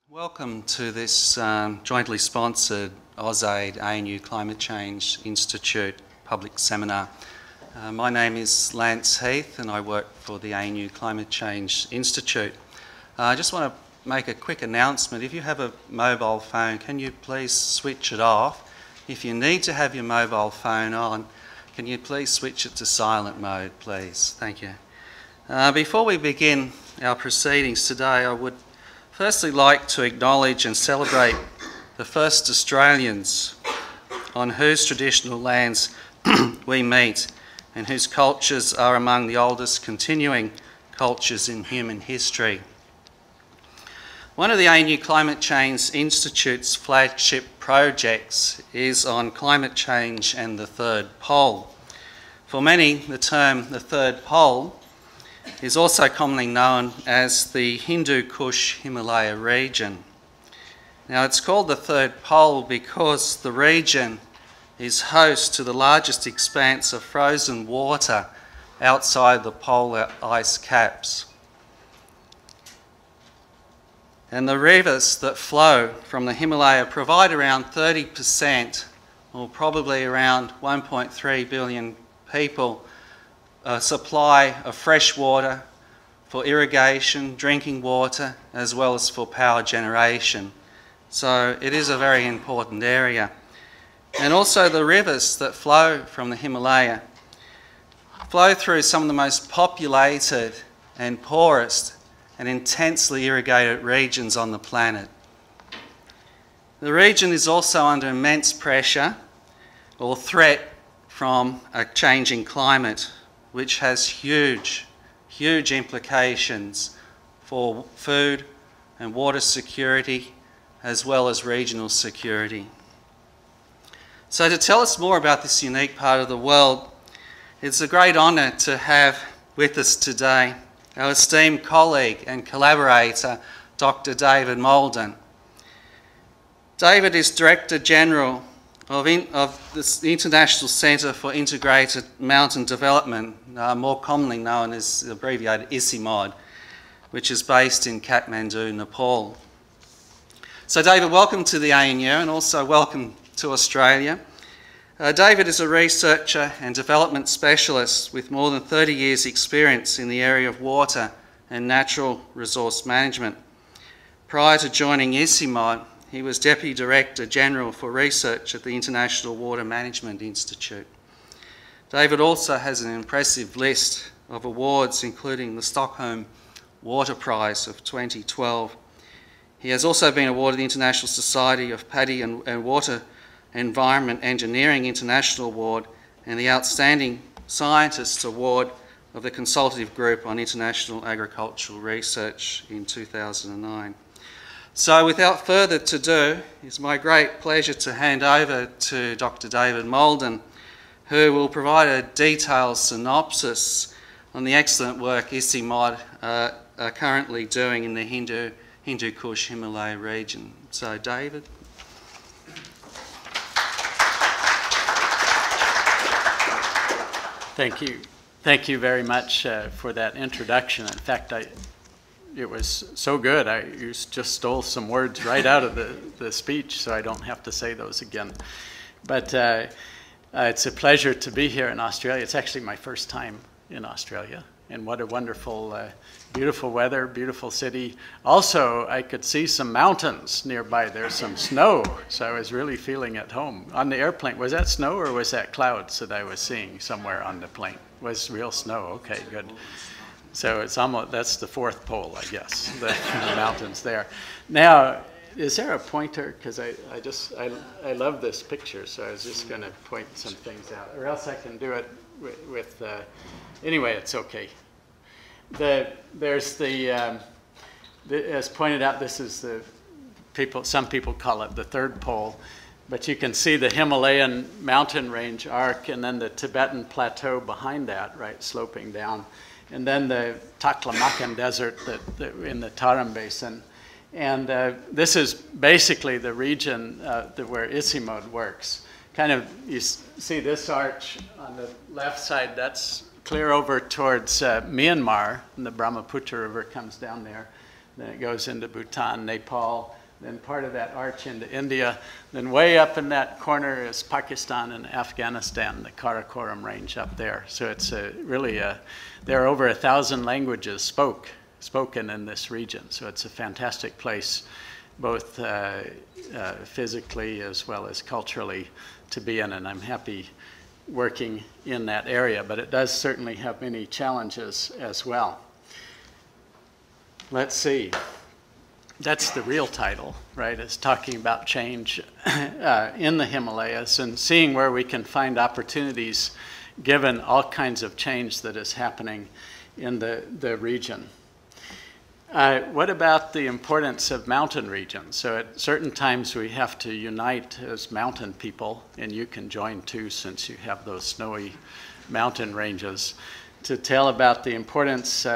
Welcome to this jointly sponsored AusAID ANU Climate Change Institute public seminar. My name is Lance Heath and I work for the ANU Climate Change Institute. I just want to make a quick announcement. If you have a mobile phone, can you please switch it off? If you need to have your mobile phone on, can you please switch it to silent mode, please? Thank you. Before we begin our proceedings today, I would firstly like to acknowledge and celebrate the first Australians on whose traditional lands we meet and whose cultures are among the oldest continuing cultures in human history. One of the ANU Climate Change Institute's flagship projects is on climate change and the third pole. For many, the term the third pole is also commonly known as the Hindu Kush Himalaya region. Now it's called the third pole because the region is host to the largest expanse of frozen water outside the polar ice caps. And the rivers that flow from the Himalaya provide around 30%, or probably around 1.3 billion people, supply of fresh water for irrigation, drinking water, as well as for power generation. So it is a very important area. And also the rivers that flow from the Himalaya flow through some of the most populated and poorest and intensely irrigated regions on the planet. The region is also under immense pressure or threat from a changing climate, which has huge implications for food and water security, as well as regional security. So to tell us more about this unique part of the world, it's a great honour to have with us today our esteemed colleague and collaborator, Dr. David Molden. David is Director General of the International Centre for Integrated Mountain Development, more commonly known as abbreviated ICIMOD, which is based in Kathmandu, Nepal. So David, welcome to the ANU and also welcome to Australia. David is a researcher and development specialist with more than 30 years' experience in the area of water and natural resource management. Prior to joining ICIMOD, he was Deputy Director General for Research at the International Water Management Institute. David also has an impressive list of awards, including the Stockholm Water Prize of 2012. He has also been awarded the International Society of Paddy and Water Environment Engineering International Award and the Outstanding Scientist Award of the Consultative Group on International Agricultural Research in 2009. So without further ado, it's my great pleasure to hand over to Dr. David Molden, who will provide a detailed synopsis on the excellent work ICIMOD are currently doing in the Hindu Kush Himalaya region. So David. Thank you. Thank you very much for that introduction. In fact, it was so good, you just stole some words right out of the speech, so I don't have to say those again. But it's a pleasure to be here in Australia. It's actually my first time in Australia, and what a wonderful, beautiful weather, beautiful city. Also, I could see some mountains nearby. There's some snow, so I was really feeling at home. On the airplane, was that snow or was that clouds that I was seeing somewhere on the plane? It was real snow, okay, good. So it's almost, that's the fourth pole, I guess, the mountains there. Now, is there a pointer? Because I love this picture, so I was just going to point some things out. Or else I can do it with anyway, it's okay. There's as pointed out, this is some people call it the third pole, but you can see the Himalayan mountain range arc and then the Tibetan plateau behind that, right, sloping down. And then the Taklamakan Desert in the Tarim Basin. And this is basically the region where ICIMOD works. Kind of, you see this arch on the left side, that's clear over towards Myanmar, and the Brahmaputra River comes down there. then it goes into Bhutan, Nepal, then part of that arch into India. Then way up in that corner is Pakistan and Afghanistan, the Karakoram range up there. So it's there are over 1,000 languages spoken in this region. So it's a fantastic place, both physically as well as culturally to be in, and I'm happy working in that area, but it does certainly have many challenges as well. Let's see. That's the real title, right? It's talking about change in the Himalayas and seeing where we can find opportunities given all kinds of change that is happening in the region. What about the importance of mountain regions? So at certain times we have to unite as mountain people, and you can join too since you have those snowy mountain ranges, to tell about the importance.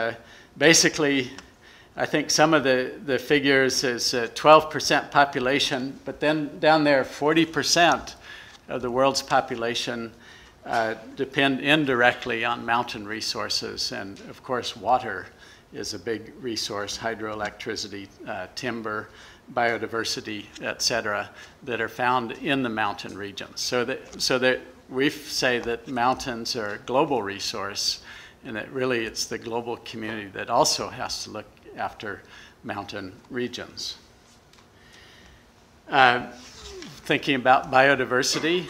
Basically, I think some of the figures is 12% population, but then down there 40% of the world's population depend indirectly on mountain resources, and of course water is a big resource, hydroelectricity, timber, biodiversity, etc., that are found in the mountain regions. So that we say that mountains are a global resource, and that really it's the global community that also has to look after mountain regions. Thinking about biodiversity,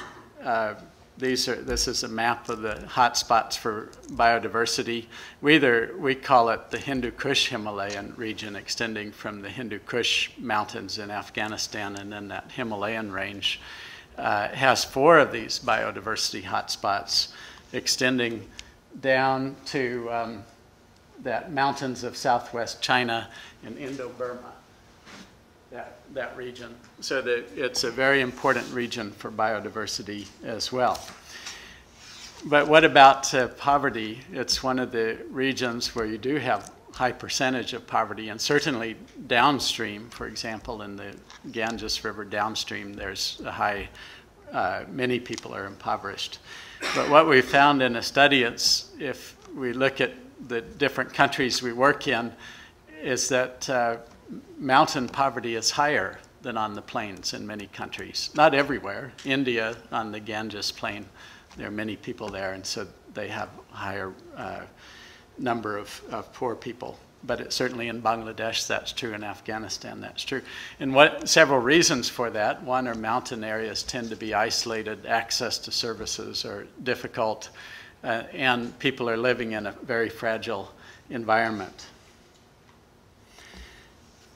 this is a map of the hotspots for biodiversity. We call it the Hindu Kush Himalayan region, extending from the Hindu Kush mountains in Afghanistan, and then that Himalayan range has 4 of these biodiversity hotspots, extending down to that mountains of southwest China and Indo-Burma, that region. So that it's a very important region for biodiversity as well. But what about poverty? It's one of the regions where you do have high percentage of poverty, and certainly downstream, for example, in the Ganges River downstream, there's a high, many people are impoverished. But what we found in a study, if we look at the different countries we work in, is that mountain poverty is higher than on the plains in many countries. Not everywhere. India, on the Ganges plain, there are many people there, and so they have a higher number of poor people. But certainly in Bangladesh that's true, in Afghanistan that's true. And several reasons for that. One are mountain areas tend to be isolated, access to services are difficult, and people are living in a very fragile environment.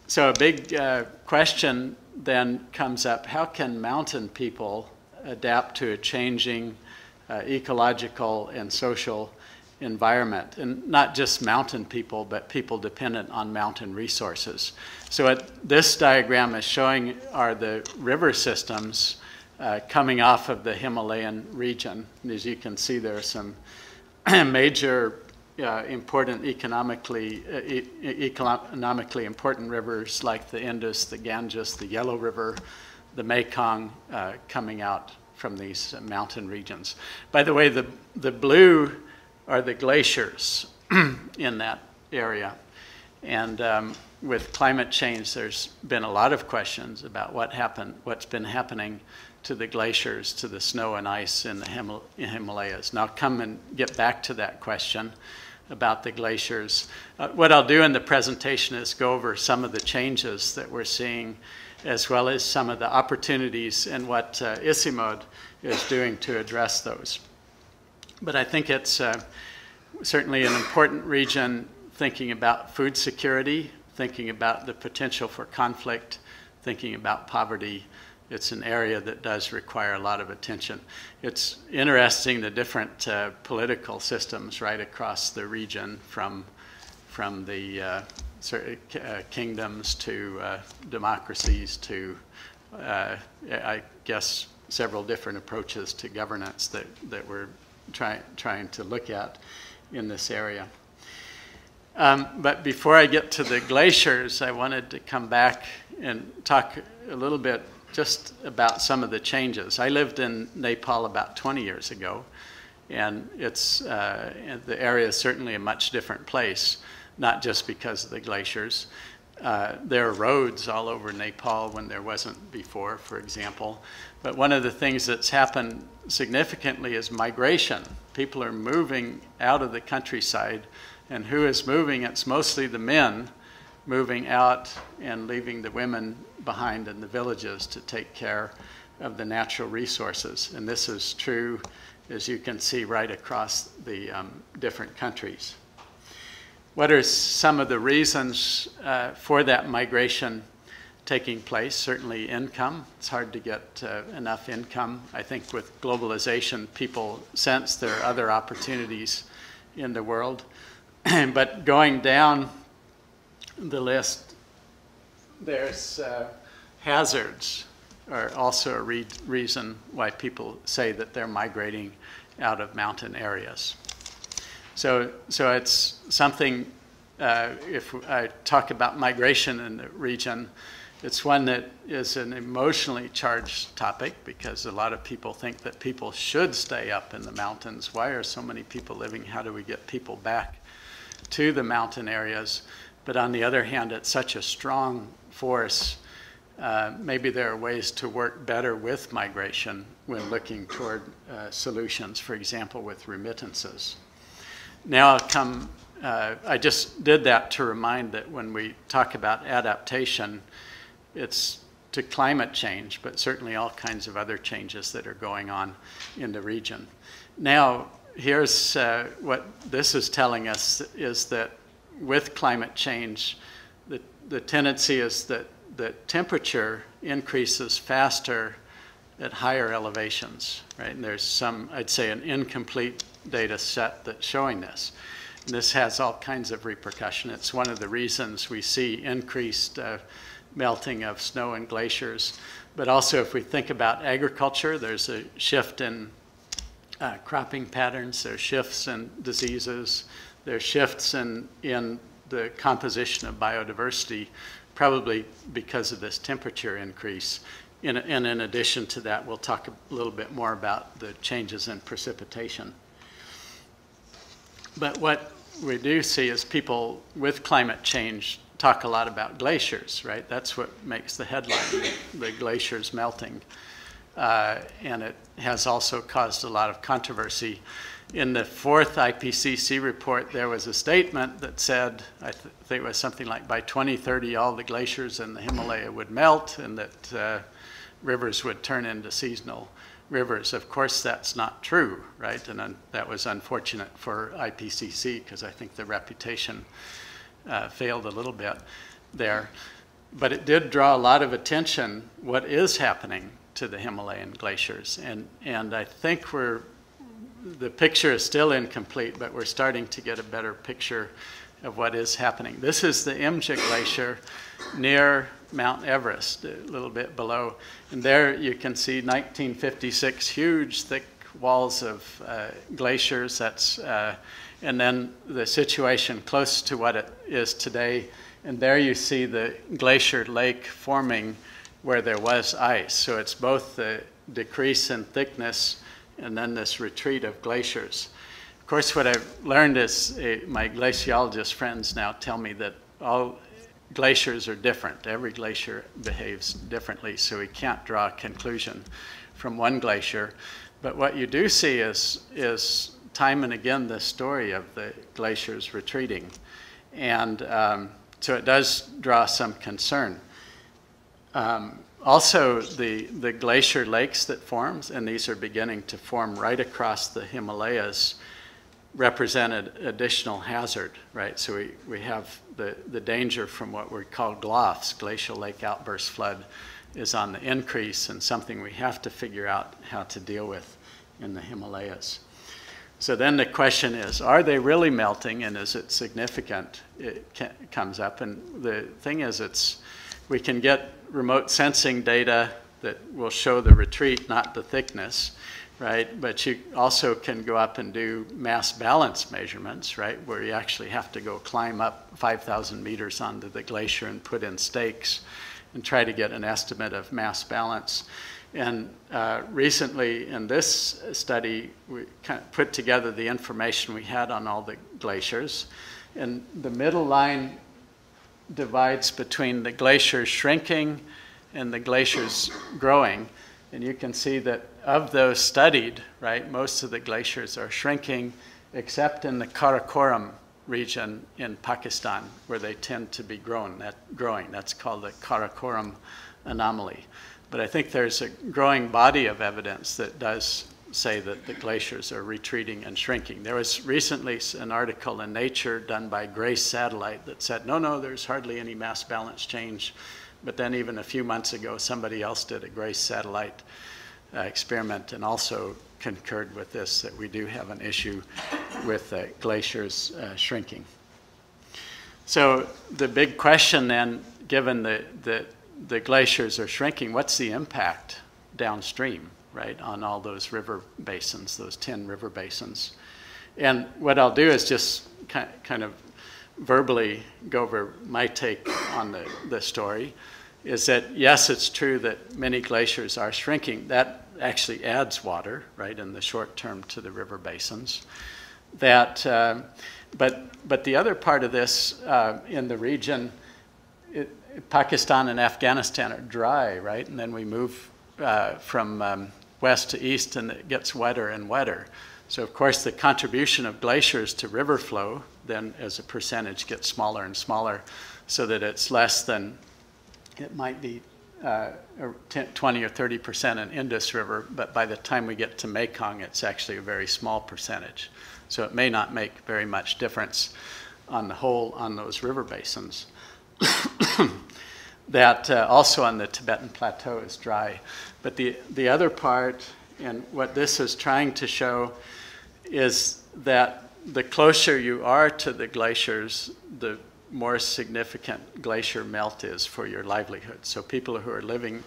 So a big question then comes up: how can mountain people adapt to a changing ecological and social environment? And not just mountain people, but people dependent on mountain resources. So what this diagram is showing are the river systems coming off of the Himalayan region. And as you can see, there are some major important economically important rivers like the Indus, the Ganges, the Yellow River, the Mekong coming out from these mountain regions. By the way, the blue are the glaciers in that area. And with climate change, there's been a lot of questions about what's been happening to the glaciers, to the snow and ice in the Himalayas. Now come and get back to that question about the glaciers. What I'll do in the presentation is go over some of the changes that we're seeing, as well as some of the opportunities and what ICIMOD is doing to address those. But I think it's certainly an important region, thinking about food security, thinking about the potential for conflict, thinking about poverty. It's an area that does require a lot of attention. It's interesting, the different political systems right across the region, from the kingdoms to democracies to, I guess, several different approaches to governance that we're trying to look at in this area. But before I get to the glaciers, I wanted to come back and talk a little bit just about some of the changes. I lived in Nepal about 20 years ago, and the area is certainly a much different place, not just because of the glaciers. There are roads all over Nepal when there wasn't before, for example. But one of the things that's happened significantly is migration. People are moving out of the countryside, and who is moving? It's mostly the men moving out and leaving the women behind in the villages to take care of the natural resources. And this is true, as you can see, right across the different countries. What are some of the reasons for that migration taking place? Certainly income. It's hard to get enough income. I think with globalization, people sense there are other opportunities in the world. But going down the list, there's hazards are also a reason why people say that they're migrating out of mountain areas. So it's something, if I talk about migration in the region, it's one that is an emotionally charged topic because a lot of people think that people should stay up in the mountains. Why are so many people living? How do we get people back to the mountain areas? But on the other hand, it's such a strong force. Maybe there are ways to work better with migration when looking toward solutions, for example, with remittances. Now I'll come, I just did that to remind that when we talk about adaptation, it's to climate change, but certainly all kinds of other changes that are going on in the region. Now, here's what this is telling us is that with climate change, the tendency is that the temperature increases faster at higher elevations, right? And there's some, I'd say, an incomplete data set that's showing this. And this has all kinds of repercussion. It's one of the reasons we see increased melting of snow and glaciers. But also, if we think about agriculture, there's a shift in cropping patterns, there's shifts in diseases, there's shifts in the composition of biodiversity, probably because of this temperature increase. And in addition to that, we'll talk a little bit more about the changes in precipitation. But what we do see is people with climate change talk a lot about glaciers, right? That's what makes the headline, the glaciers melting. And it has also caused a lot of controversy. In the fourth IPCC report, there was a statement that said, I think it was something like by 2030, all the glaciers in the Himalaya would melt and that rivers would turn into seasonal rivers. Of course, that's not true, right? And that was unfortunate for IPCC because I think the reputation failed a little bit there. But it did draw a lot of attention what is happening to the Himalayan glaciers. And I think the picture is still incomplete, but we're starting to get a better picture of what is happening. This is the Imje Glacier near Mount Everest, a little bit below. And there you can see 1956, huge, thick walls of glaciers. And then the situation close to what it is today. And there you see the glacier lake forming where there was ice. So it's both the decrease in thickness and then this retreat of glaciers. Of course, what I've learned is my glaciologist friends now tell me that all glaciers are different. Every glacier behaves differently, so we can't draw a conclusion from one glacier. But what you do see is time and again the story of the glaciers retreating. And so it does draw some concern. Also, the glacier lakes that forms, and these are beginning to form right across the Himalayas, represented additional hazard, right? So we have the danger from what we call GLOFs, glacial lake outburst flood, is on the increase and something we have to figure out how to deal with in the Himalayas. So then the question is, are they really melting and is it significant? It comes up, and the thing is we can get remote sensing data that will show the retreat, not the thickness, right? But you also can go up and do mass balance measurements, right? Where you actually have to go climb up 5,000 meters onto the glacier and put in stakes and try to get an estimate of mass balance. And recently in this study, we kind of put together the information we had on all the glaciers. And the middle line divides between the glaciers shrinking and the glaciers growing. And you can see that of those studied, right, most of the glaciers are shrinking, except in the Karakoram region in Pakistan, where they tend to be growing. That's called the Karakoram anomaly. But I think there's a growing body of evidence that does say that the glaciers are retreating and shrinking. There was recently an article in Nature done by GRACE Satellite that said, no, there's hardly any mass balance change. But then even a few months ago, somebody else did a GRACE Satellite experiment and also concurred with this, that we do have an issue with glaciers shrinking. So the big question then, given the glaciers are shrinking, what's the impact downstream, right, on all those river basins, those 10 river basins? And what I'll do is just kind of verbally go over my take on the story, is that yes, it's true that many glaciers are shrinking. That actually adds water, right, in the short term to the river basins. But the other part of this in the region, Pakistan and Afghanistan are dry, right? And then we move from west to east, and it gets wetter and wetter. So of course the contribution of glaciers to river flow then as a percentage gets smaller and smaller, so that it's less than, it might be 20 or 30% in Indus River, but by the time we get to Mekong, it's actually a very small percentage. So it may not make very much difference on the whole on those river basins. That also on the Tibetan Plateau is dry. But the other part, and what this is trying to show, is that the closer you are to the glaciers, the more significant glacier melt is for your livelihood. So people who are living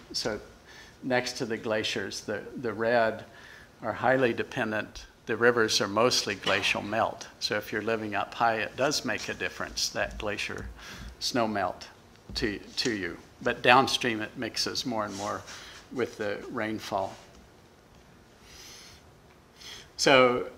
next to the glaciers, the red, are highly dependent. The rivers are mostly glacial melt. So if you're living up high, it does make a difference, that glacier snow melt to you. But downstream, it mixes more and more with the rainfall. So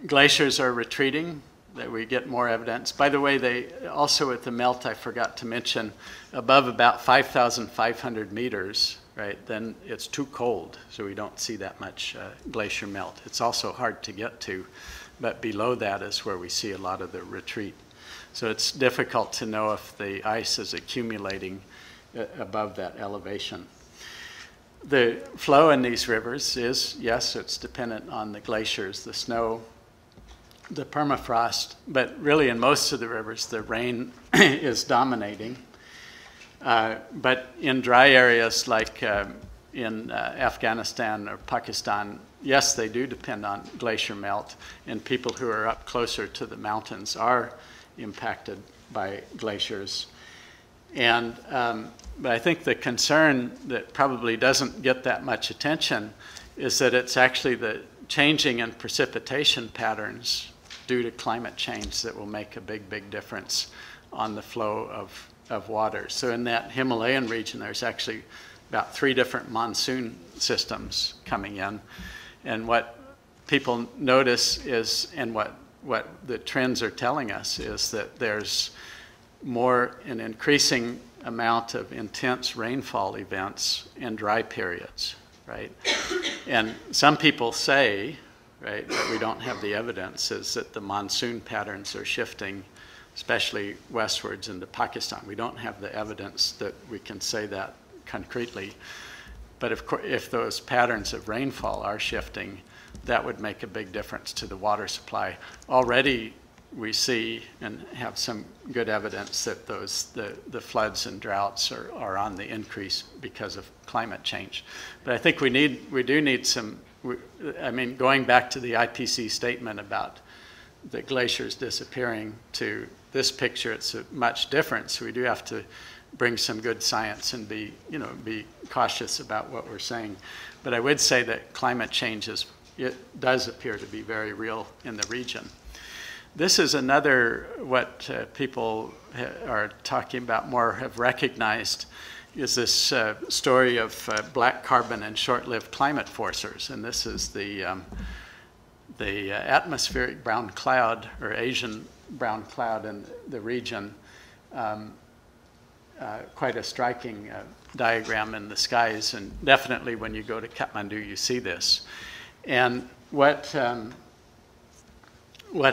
glaciers are retreating, that we get more evidence. By the way, they also with the melt, I forgot to mention, above about 5,500 meters, right, then it's too cold, so we don't see that much glacier melt. It's also hard to get to, but below that is where we see a lot of the retreat. So it's difficult to know if the ice is accumulating above that elevation. The flow in these rivers is, yes, it's dependent on the glaciers, the snow, the permafrost, but really in most of the rivers, the rain is dominating. But in dry areas like in Afghanistan or Pakistan, yes, they do depend on glacier melt, and people who are up closer to the mountains are impacted by glaciers. And but I think the concern that probably doesn't get that much attention is that it's actually the changing in precipitation patterns due to climate change that will make a big, big difference on the flow of water. So in that Himalayan region, there's actually about 3 different monsoon systems coming in. And what people notice is, and what the trends are telling us, is that there's an increasing amount of intense rainfall events in dry periods, right? And some people say, right, that we don't have the evidence, is that the monsoon patterns are shifting, especially westwards into Pakistan. We don't have the evidence that we can say that concretely. But if those patterns of rainfall are shifting, that would make a big difference to the water supply. Already we see and have some good evidence that the floods and droughts are on the increase because of climate change. But I think we do need some, I mean, going back to the IPC statement about the glaciers disappearing to this picture, it's much different. So we do have to bring some good science and be cautious about what we're saying. But I would say that climate change does appear to be very real in the region. This is another, what people are talking about more, have recognized, is this story of black carbon and short-lived climate forcers. And this is the atmospheric brown cloud, or Asian brown cloud in the region. quite a striking diagram in the skies, and definitely when you go to Kathmandu you see this. And what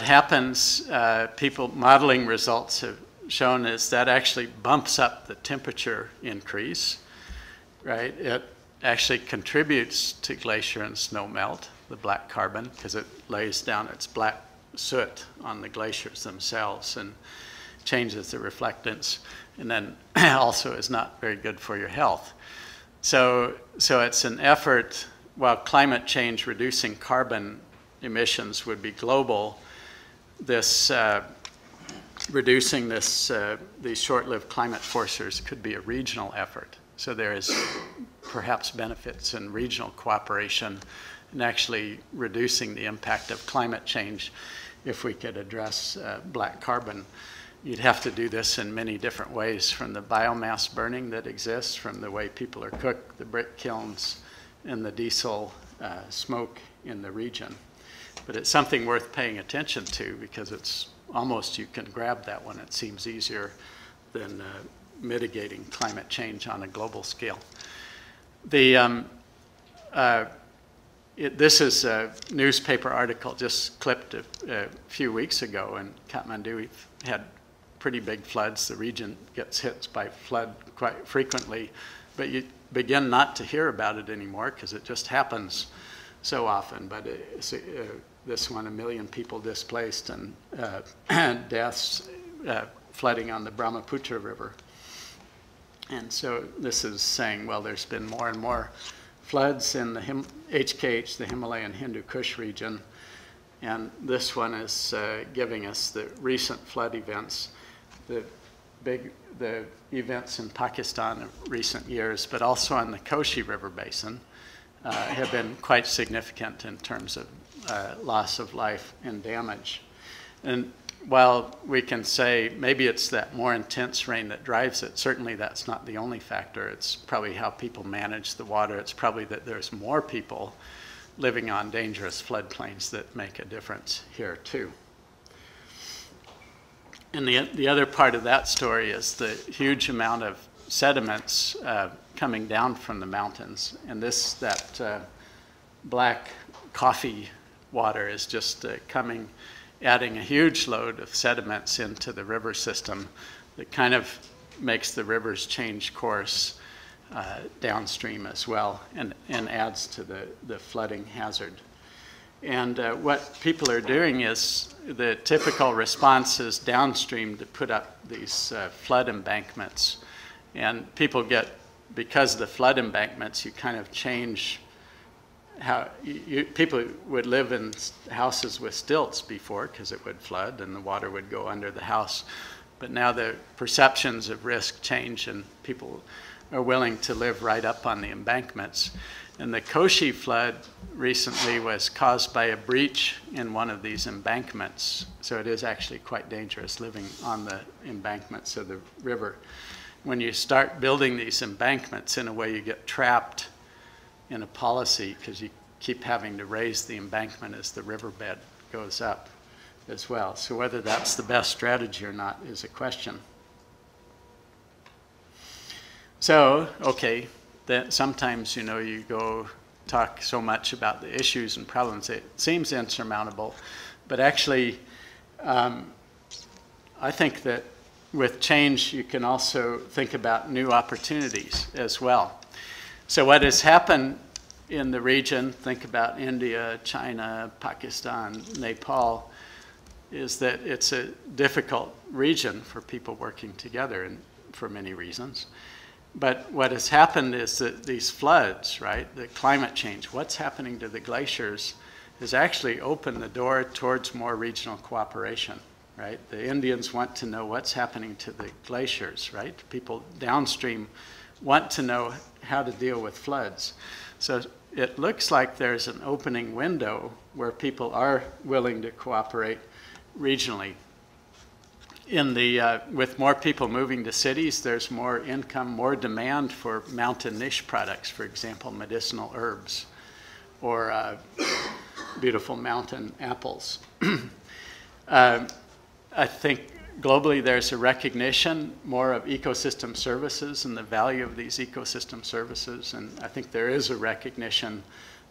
happens, people modeling results have shown, is that actually bumps up the temperature increase, right? It actually contributes to glacier and snow melt, the black carbon, because it lays down its black soot on the glaciers themselves and changes the reflectance, and then also is not very good for your health. So it's an effort, while climate change reducing carbon emissions would be global, this reducing these short-lived climate forcers could be a regional effort. So there is perhaps benefits in regional cooperation and actually reducing the impact of climate change if we could address black carbon. You'd have to do this in many different ways, from the biomass burning that exists, from the way people are cooked, the brick kilns, and the diesel smoke in the region. But it's something worth paying attention to, because it's almost, you can grab that one. It seems easier than mitigating climate change on a global scale. This is a newspaper article just clipped a few weeks ago in Kathmandu. We've had pretty big floods. The region gets hit by flood quite frequently, but you begin not to hear about it anymore because it just happens so often. But this one, 1 million people displaced and deaths, flooding on the Brahmaputra River. And so this is saying, well, there's been more and more floods in the HKH, the Himalayan Hindu Kush region. And this one is giving us the recent flood events, the events in Pakistan in recent years, but also on the Koshi River Basin, have been quite significant in terms of loss of life and damage. And while we can say maybe it's that more intense rain that drives it, certainly that's not the only factor. It's probably how people manage the water. It's probably that there's more people living on dangerous floodplains that make a difference here too. And the other part of that story is the huge amount of sediments coming down from the mountains. And that black coffee water is just adding a huge load of sediments into the river system that kind of makes the rivers change course downstream as well, and adds to the flooding hazard. And what people are doing is, the typical response is downstream to put up these flood embankments. And people get, because of the flood embankments, you kind of change how people would live in houses with stilts before, because it would flood and the water would go under the house. But now the perceptions of risk change, and people are willing to live right up on the embankments. And the Koshi flood recently was caused by a breach in one of these embankments. So it is actually quite dangerous living on the embankments of the river. When you start building these embankments, in a way you get trapped in a policy, because you keep having to raise the embankment as the riverbed goes up as well. So whether that's the best strategy or not is a question. So, okay, that sometimes, you go talk so much about the issues and problems, it seems insurmountable, but actually, I think that with change, you can also think about new opportunities as well. So what has happened in the region, think about India, China, Pakistan, Nepal, is that it's a difficult region for people working together, and for many reasons. But what has happened is that these floods, right, the climate change, what's happening to the glaciers, has actually opened the door towards more regional cooperation, right? The Indians want to know what's happening to the glaciers, right? People downstream want to know how to deal with floods. So it looks like there's an opening window where people are willing to cooperate regionally. With more people moving to cities, there's more income, more demand for mountain niche products, for example, medicinal herbs or beautiful mountain apples. I think globally there's a recognition more of ecosystem services and the value of these ecosystem services, and I think there is a recognition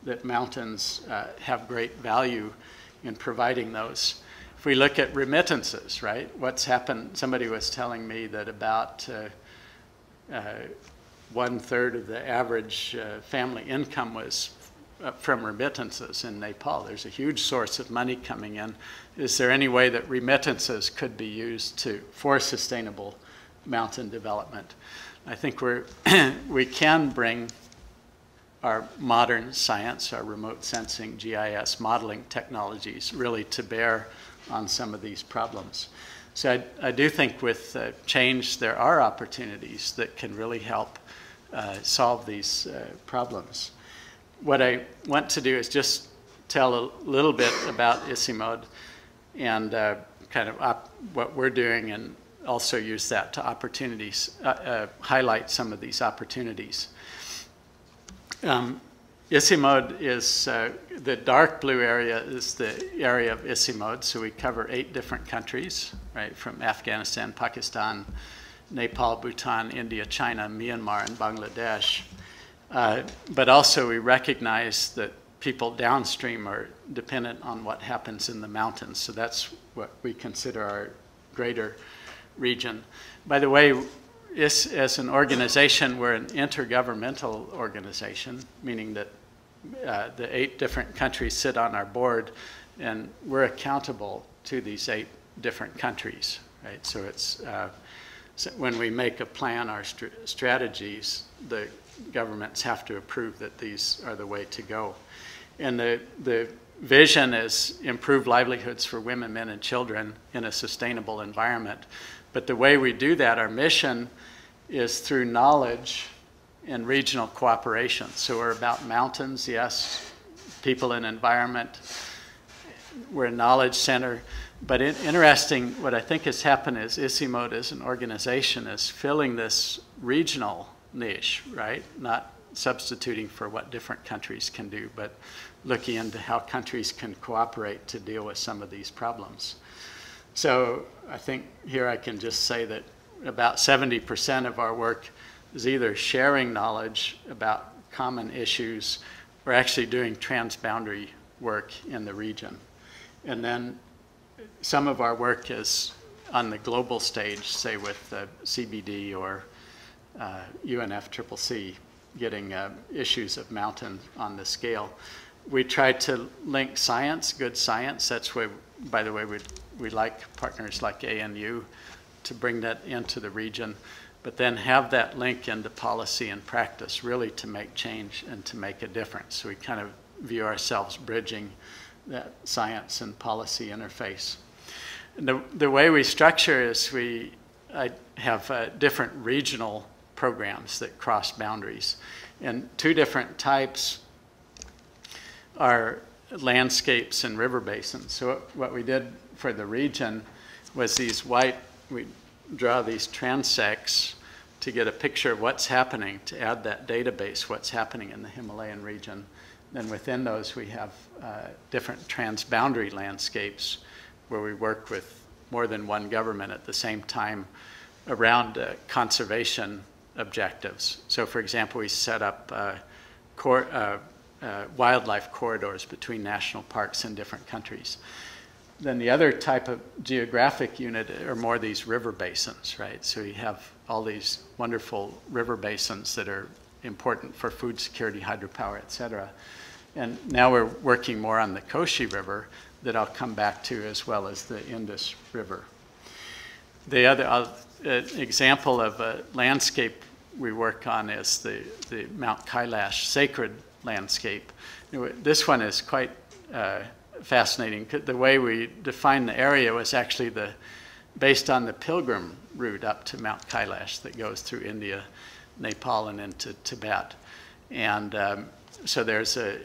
that mountains have great value in providing those. If we look at remittances, right, what's happened, somebody was telling me that about 1/3 of the average family income was from remittances in Nepal. There's a huge source of money coming in. Is there any way that remittances could be used for sustainable mountain development? I think we can bring our modern science, our remote sensing, GIS modeling technologies really to bear on some of these problems. So I do think with change there are opportunities that can really help solve these problems. What I want to do is just tell a little bit about ICIMOD and kind of what we're doing, and also use that to highlight some of these opportunities. ICIMOD is, the dark blue area is the area of ICIMOD, so we cover 8 different countries, right, from Afghanistan, Pakistan, Nepal, Bhutan, India, China, Myanmar, and Bangladesh. But also we recognize that people downstream are dependent on what happens in the mountains, so that's what we consider our greater region. By the way, as an organization, we're an intergovernmental organization, meaning that the 8 different countries sit on our board, and we're accountable to these 8 different countries, right? So it's so when we make a plan, our strategies, the governments have to approve that these are the way to go. And the vision is improved livelihoods for women, men, and children in a sustainable environment. But the way we do that, our mission, is through knowledge and regional cooperation. So we're about mountains, yes, people and environment. We're a knowledge center. But interesting, what I think has happened is ICIMOD as an organization is filling this regional niche, right? Not substituting for what different countries can do, but looking into how countries can cooperate to deal with some of these problems. So I think here I can just say that about 70% of our work is either sharing knowledge about common issues or actually doing transboundary work in the region. And then some of our work is on the global stage, say with CBD or UNFCCC, getting issues of mountain on the scale. We try to link science, good science. That's why, by the way, we like partners like ANU to bring that into the region, but then have that link into policy and practice really to make change and to make a difference. So we kind of view ourselves bridging that science and policy interface. And the way we structure is I have different regional programs that cross boundaries. And 2 different types are landscapes and river basins. So what we did for the region was we draw these transects to get a picture of what's happening, to add that database, what's happening in the Himalayan region. Then within those we have different transboundary landscapes where we work with more than one government at the same time around conservation objectives. So for example, we set up wildlife corridors between national parks in different countries. Then the other type of geographic unit are more these river basins, right? So you have all these wonderful river basins that are important for food security, hydropower, et cetera. And now we're working more on the Koshi River that I'll come back to, as well as the Indus River. The other example of a landscape we work on is the Mount Kailash sacred landscape. This one is quite fascinating. The way we defined the area was actually based on the pilgrim route up to Mount Kailash that goes through India, Nepal, and into Tibet. And so there's a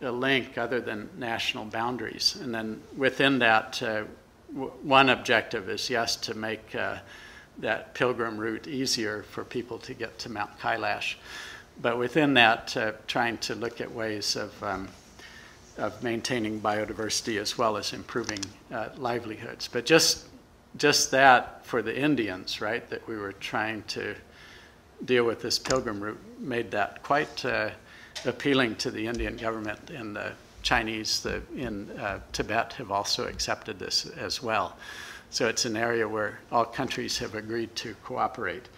link other than national boundaries. And then within that, one objective is, yes, to make that pilgrim route easier for people to get to Mount Kailash. But within that, trying to look at ways of maintaining biodiversity as well as improving livelihoods. But just just that for the Indians, right, that we were trying to deal with this pilgrim route made that quite appealing to the Indian government, and the Chinese in Tibet have also accepted this as well. So it's an area where all countries have agreed to cooperate.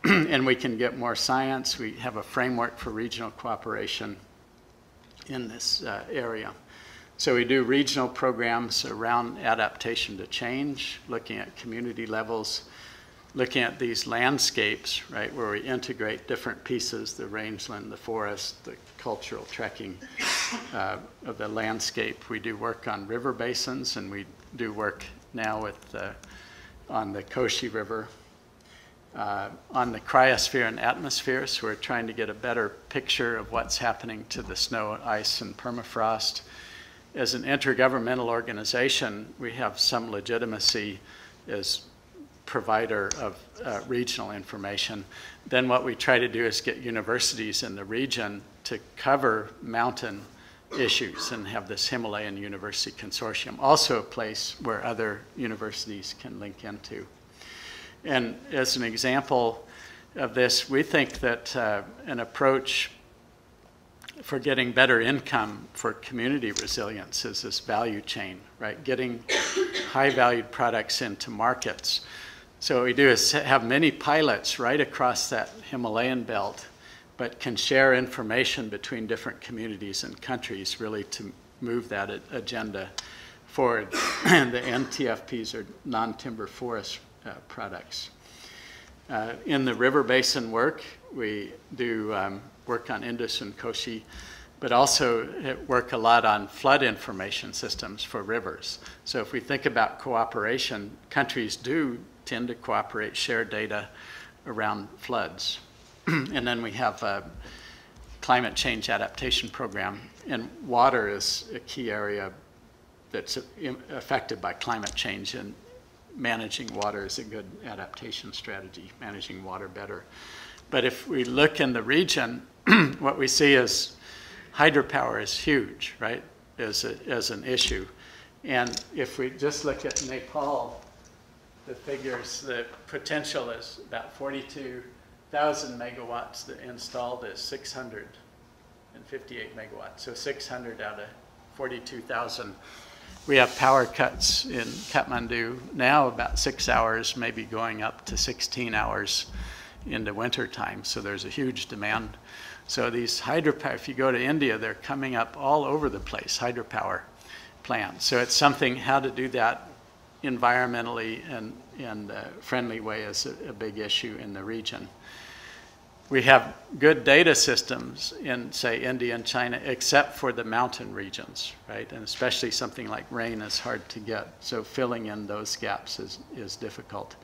And we can get more science. We have a framework for regional cooperation in this area. So we do regional programs around adaptation to change, looking at community levels, looking at these landscapes, right, where we integrate different pieces, the rangeland, the forest, the cultural trekking of the landscape. We do work on river basins, and we do work now with on the Koshi River, on the cryosphere and atmosphere. So we're trying to get a better picture of what's happening to the snow, ice, and permafrost. As an intergovernmental organization, we have some legitimacy as provider of regional information. Then what we try to do is get universities in the region to cover mountain issues and have this Himalayan University Consortium, also a place where other universities can link into. And as an example of this, we think that an approach for getting better income for community resilience is this value chain, right? Getting high-valued products into markets. So what we do is have many pilots right across that Himalayan belt, but can share information between different communities and countries really to move that agenda forward. The NTFPs are non-timber forest products. In the river basin work, we do work on Indus and Koshi, but also work a lot on flood information systems for rivers. So if we think about cooperation, countries do tend to cooperate, share data around floods. And then we have a climate change adaptation program, and water is a key area that's affected by climate change, and managing water is a good adaptation strategy, managing water better. But if we look in the region, what we see is hydropower is huge, right, as an issue. And if we just look at Nepal, the figures, the potential is about 42,000 megawatts. The installed is 658 megawatts. So 600 out of 42,000. We have power cuts in Kathmandu now, about 6 hours, maybe going up to 16 hours in the winter time. So there's a huge demand. So these hydropower, if you go to India, they're coming up all over the place, hydropower plants. So it's something, how to do that environmentally and a friendly way is a big issue in the region. We have good data systems in, say, India and China, except for the mountain regions, right? And especially something like rain is hard to get. So filling in those gaps is difficult.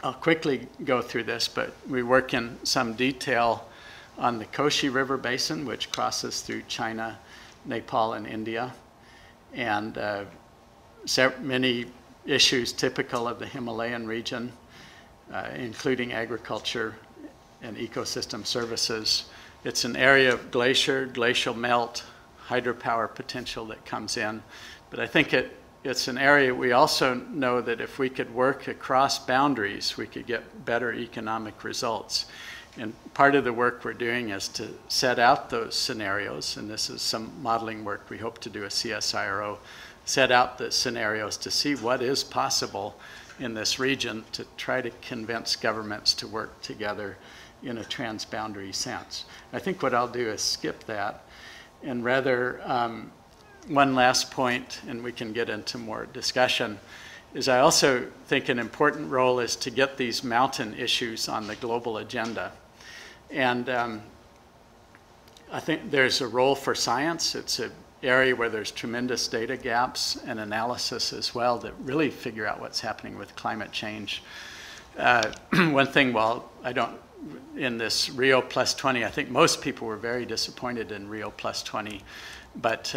I'll quickly go through this, but we work in some detail on the Koshi River Basin, which crosses through China, Nepal, and India. And many issues typical of the Himalayan region, including agriculture and ecosystem services. It's an area of glacial melt, hydropower potential that comes in. But I think it's an area we also know that if we could work across boundaries, we could get better economic results. And part of the work we're doing is to set out those scenarios, and this is some modeling work we hope to do at CSIRO, set out the scenarios to see what is possible in this region to try to convince governments to work together in a transboundary sense. I think what I'll do is skip that, and rather one last point, and we can get into more discussion, is I also think an important role is to get these mountain issues on the global agenda. And I think there's a role for science. It's an area where there's tremendous data gaps and analysis as well that really figure out what's happening with climate change. One thing, while I don't, in this Rio Plus 20, I think most people were very disappointed in Rio Plus 20, but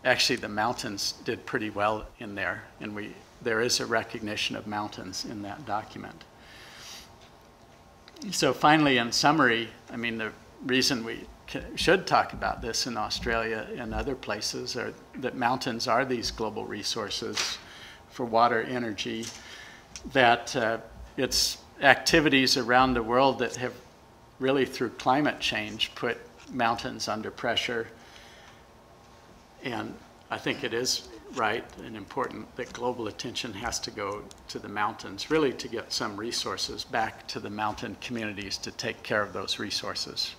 actually the mountains did pretty well in there, and there is a recognition of mountains in that document. So finally, in summary, I mean, the reason we should talk about this in Australia and other places are that mountains are these global resources for water energy, that it's activities around the world that have really, through climate change, put mountains under pressure. And I think it is right and important that global attention has to go to the mountains, really to get some resources back to the mountain communities to take care of those resources.